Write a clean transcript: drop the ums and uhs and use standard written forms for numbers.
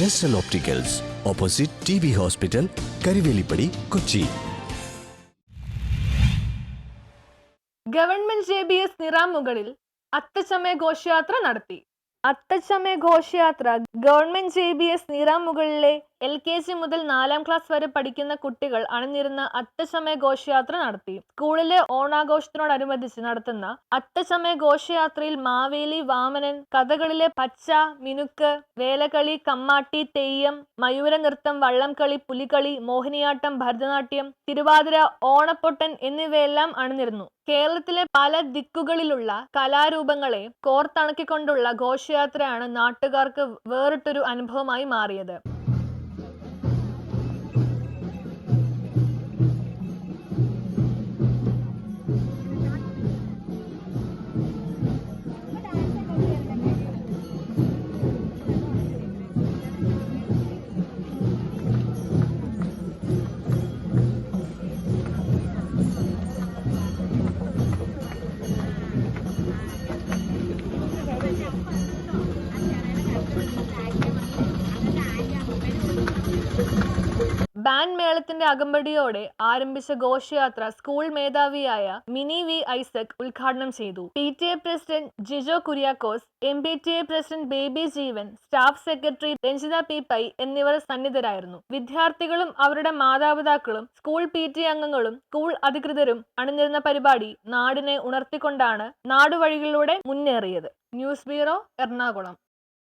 ജെസ്റ്റൽ opticals, opposite TB hospital, Karivelippady, Kochi. Government JBS നിറാമുകളിൽ അത്തച്ചമയ ഘോഷയാത്ര നടത്തി. അത്തച്ചമയ ഘോഷയാത്ര ഗവൺമെന്റ് JBS നിറാമുകളിലെ LKG മുതൽ 4ാം ക്ലാസ് വരെ പഠിക്കുന്ന കുട്ടികൾ അണിനിരുന്ന അത്തച്ചമയ ഘോഷയാത്ര നടത്തി. സ്കൂളിലെ ഓണാഘോഷത്തിനോടനുബന്ധിച്ച് നടത്തുന്ന അത്തച്ചമയ ഘോഷയാത്രയിൽ മാവേലി, വാമനൻ, കഥകളിലെ പച്ച, മിനുക്ക്, വേലകളി, കമ്മാട്ടി, തെയ്യം, മയൂര നൃത്തം, വള്ളംകളി, പുലികളി, മോഹിനിയാട്ടം, ഭരതനാട്യം, തിരുവാതിര, ഓണപ്പൊട്ടൻ എന്നിവയെല്ലാം അണിനിരുന്നു. കേരളത്തിലെ പല ദിക്കുകളിലുള്ള കലാരൂപങ്ങളെ കോർത്തിണക്കിക്കൊണ്ടുള്ള ഘോഷയാത്രയാണ് നാട്ടുകാർക്ക് വേറിട്ടൊരു അനുഭവമായി മാറിയത്. ബാൻഡ് മേളത്തിന്റെ അകമ്പടിയോടെ ആരംഭിച്ച ഘോഷയാത്ര സ്കൂൾ മേധാവിയായ മിനി V. ഐസക് ഉദ്ഘാടനം ചെയ്തു. PTA president Jijo Kuriakose, MPTA president Baby Jeevan, staff secretary Ranjitha P. Pai എന്നിവർ സന്നിധരായിരുന്നു. വിദ്യാർത്ഥികളും അവരുടെ മാതാപിതാക്കളും സ്കൂൾ PTA അംഗങ്ങളും സ്കൂൾ അധികൃതരും അണിനിരുന്ന പരിപാടി നാടിനെ ഉണർത്തിക്കൊണ്ടാണ് നാടുവഴികളിലൂടെ മുന്നേറിയത്. News bureau, Ernakulam.